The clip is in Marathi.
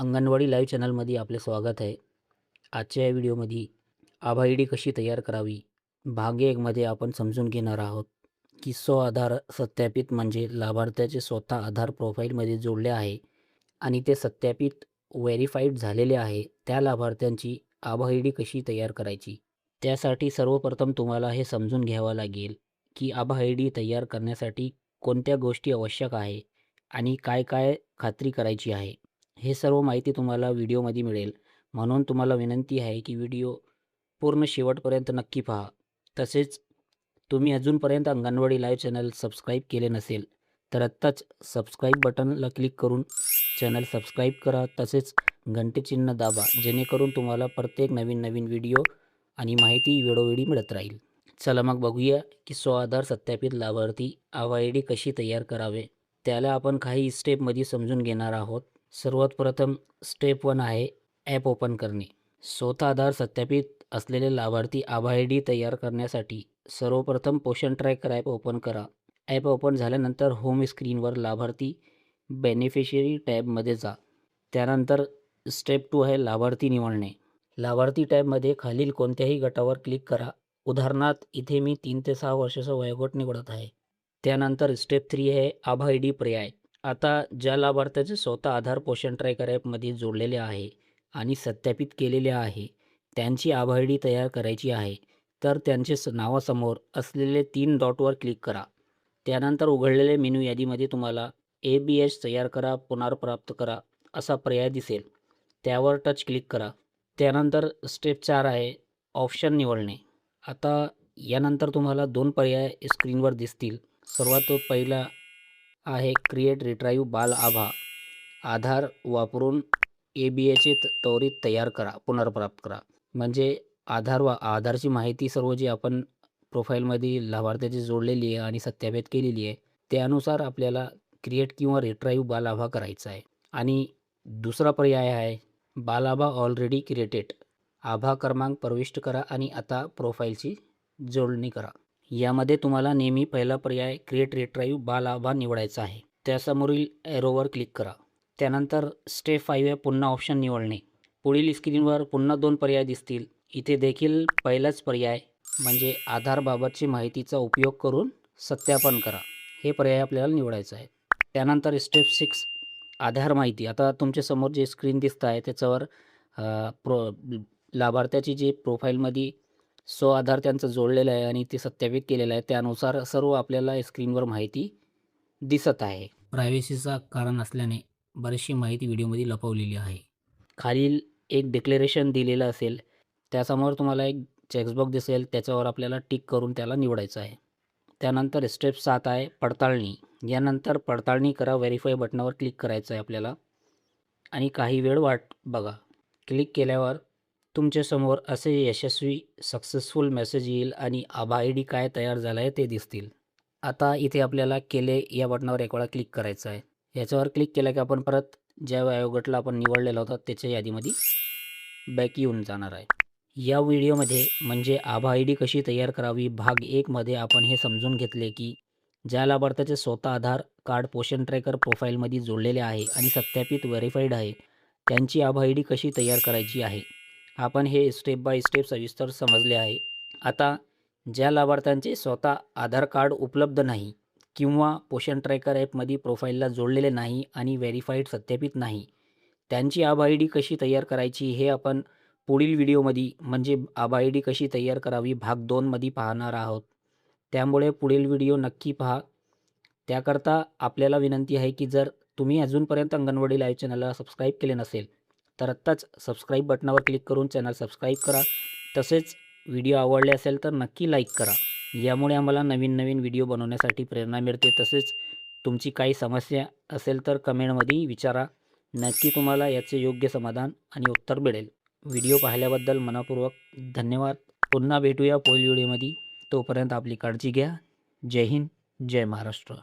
अंगणवाडी लाईव्ह चॅनलमध्ये आपले स्वागत आहे. आजच्या या व्हिडिओमध्ये आभा आय डी कशी तयार करावी भाग 1 मध्ये आपण समजून घेणार आहोत की आधार सत्यापित म्हणजे लाभार्थ्याचे स्वतः आधार प्रोफाईलमध्ये जोडले आहे आणि ते सत्यापित व्हेरीफाईड झालेले आहे. त्या लाभार्थ्यांची आभा आय डी कशी तयार करायची, त्यासाठी सर्वप्रथम तुम्हाला हे समजून घ्यावं लागेल की आभा आय डी तयार करण्यासाठी कोणत्या गोष्टी आवश्यक आहे आणि काय काय खात्री करायची आहे. हे सर्व माहिती तुम्हाला व्हिडिओमध्ये मिळेल, म्हणून तुम्हाला विनंती आहे की व्हिडिओ पूर्ण शेवटपर्यंत नक्की पहा. तसेच तुम्ही अजूनपर्यंत अंगणवाडी लाईव्ह चॅनल सबस्क्राईब केले नसेल तर आत्ताच सबस्क्राईब बटनला क्लिक करून चॅनल सबस्क्राईब करा. तसेच घंटेचिन्ह दाबा, जेणेकरून तुम्हाला प्रत्येक नवीन व्हिडिओ आणि माहिती वेळोवेळी मिळत राहील. चला मग बघूया की आधार सत्यापित लाभार्थी आभा आय डी कशी तयार करावे. त्याला आपण काही स्टेपमध्ये समजून घेणार आहोत. सर्वात प्रथम स्टेप 1 आहे ॲप ओपन करणे. स्वतः आधार सत्यापित असलेले लाभार्थी आभा आय डी तयार करण्यासाठी सर्वप्रथम पोषण ट्रॅकर ॲप ओपन करा. ॲप ओपन झाल्यानंतर होम स्क्रीनवर लाभार्थी बेनिफिशियरी टॅबमध्ये जा. त्यानंतर स्टेप 2 आहे लाभार्थी निवडणे. लाभार्थी टॅबमध्ये खालील कोणत्याही गटावर क्लिक करा. उदाहरणार्थ इथे मी 3 ते 6 वर्षाचा वयोगट निवडत आहे. त्यानंतर स्टेप 3 आहे आभा आय डी पर्याय. आता ज्या लाभार्थ्याचे स्वतः आधार पोषण ट्रॅकर ॲपमध्ये जोडलेले आहे आणि सत्यापित केलेले आहे, त्यांची आभा आय डी तयार करायची आहे, तर त्यांचे नावासमोर असलेले 3 डॉटवर क्लिक करा. त्यानंतर उघडलेले मेनू यादीमध्ये तुम्हाला ABS तयार करा, पुनर्प्राप्त करा असा पर्याय दिसेल. त्यावर टच क्लिक करा. त्यानंतर स्टेप 4 आहे ऑप्शन निवडणे. आता यानंतर तुम्हाला 2 पर्याय स्क्रीनवर दिसतील. सर्वात पहिला आहे क्रिएट रिट्राईव्ह बाल आभा. आधार वापरून ABAचे त्वरित तयार करा, पुनर्प्राप्त करा. म्हणजे आधारची माहिती सर्व जी आपण प्रोफाईलमध्ये लाभार्थ्याची जोडलेली आहे आणि सत्यापित केलेली आहे, त्यानुसार आपल्याला क्रिएट किंवा रिट्राईव्ह बाल आभा करायचा आहे. आणि दुसरा पर्याय आहे बाल आभा ऑलरेडी क्रिएटेड. आभा क्रमांक प्रविष्ट करा आणि आता प्रोफाईलची जोडणी करा. यामध्ये तुम्हाला नेहमी पहिला पर्याय क्रिएट रिट्राईव्ह बाल आभा निवडायचा आहे. त्यासमोरील एरोवर क्लिक करा. त्यानंतर स्टेप 5 आहे पुन्हा ऑप्शन निवडणे. पुढील स्क्रीनवर पुन्हा 2 पर्याय दिसतील. इथे देखील पहिलाच पर्याय म्हणजे आधारबाबतची माहितीचा उपयोग करून सत्यापन करा, हे पर्याय आपल्याला निवडायचं आहे. त्यानंतर स्टेप 6 आधार माहिती. आता तुमच्यासमोर जे स्क्रीन दिसत आहे त्याच्यावर लाभार्थ्याची जे प्रोफाईलमध्ये आधार त्यांचं जोडलेलं आहे आणि ते सत्यापित केलेलं आहे, त्यानुसार सर्व आपल्याला स्क्रीनवर माहिती दिसत आहे. प्रायव्हसीचा कारण असल्याने बरीचशी माहिती व्हिडिओमध्ये लपवलेली आहे. खालील एक डिक्लेरेशन दिलेलं असेल, त्यासमोर तुम्हाला एक चेकबॉक्स दिसेल, त्याच्यावर आपल्याला टिक करून त्याला निवडायचं आहे. त्यानंतर स्टेप 7 आहे पडताळणी. यानंतर पडताळणी करा व्हेरीफाय बटनावर क्लिक करायचं आहे आपल्याला आणि काही वेळ वाट बघा. क्लिक केल्यावर तुमच्यासमोर असे यशस्वी सक्सेसफुल मेसेज येईल आणि आभा आय डी काय तयार झालं आहे ते दिसतील. आता इथे आपल्याला केले या बटनावर एक वेळा क्लिक करायचं आहे. याच्यावर क्लिक केलं की आपण परत ज्या वयोगटाला आपण निवडलेला होता त्याच्या यादीमध्ये बॅक येऊन जाणार आहे. या व्हिडिओमध्ये म्हणजे आभा आय डी कशी तयार करावी भाग 1 मध्ये आपण हे समजून घेतले की ज्या लाभार्थ्याचे स्वतः आधार कार्ड पोषण ट्रॅकर प्रोफाईलमध्ये जोडलेले आहे आणि सत्यापित व्हेरीफाईड आहे, त्यांची आभा आय डी कशी तयार करायची आहे. आपण हे स्टेप बाय स्टेप सविस्तर समजले आहे. आता ज्या लाभार्थ्यांचे स्वतः आधार कार्ड उपलब्ध नाही किंवा पोषण ट्रॅकर ॲपमध्ये प्रोफाईलला जोडलेले नाही आणि व्हेरीफाईड सत्यापित नाही, त्यांची आभा आय डी कशी तयार करायची हे आपण पुढील व्हिडिओमध्ये म्हणजे आभा आय डी कशी तयार करावी भाग 2 मध्ये पाहणार आहोत. त्यामुळे पुढील व्हिडिओ नक्की पहा. त्याकरता आपल्याला विनंती आहे की जर तुम्ही अजूनपर्यंत अंगणवाडी लाईव्ह चॅनलला सबस्क्राईब केले नसेल तर आत्ताच सबस्क्राईब बटनावर क्लिक करून चॅनल सबस्क्राईब करा. तसेच व्हिडिओ आवडले असेल तर नक्की लाईक करा. यामुळे आम्हाला नवीन व्हिडिओ बनवण्यासाठी प्रेरणा मिळते. तसेच तुमची काही समस्या असेल तर कमेंटमध्ये विचारा. नक्की तुम्हाला याचे योग्य समाधान आणि उत्तर मिळेल. व्हिडिओ पाहिल्याबद्दल मनपूर्वक धन्यवाद. पुन्हा भेटूया पुढील व्हिडिओमध्ये. तोपर्यंत आपली काळजी घ्या. जय हिंद, जय महाराष्ट्र.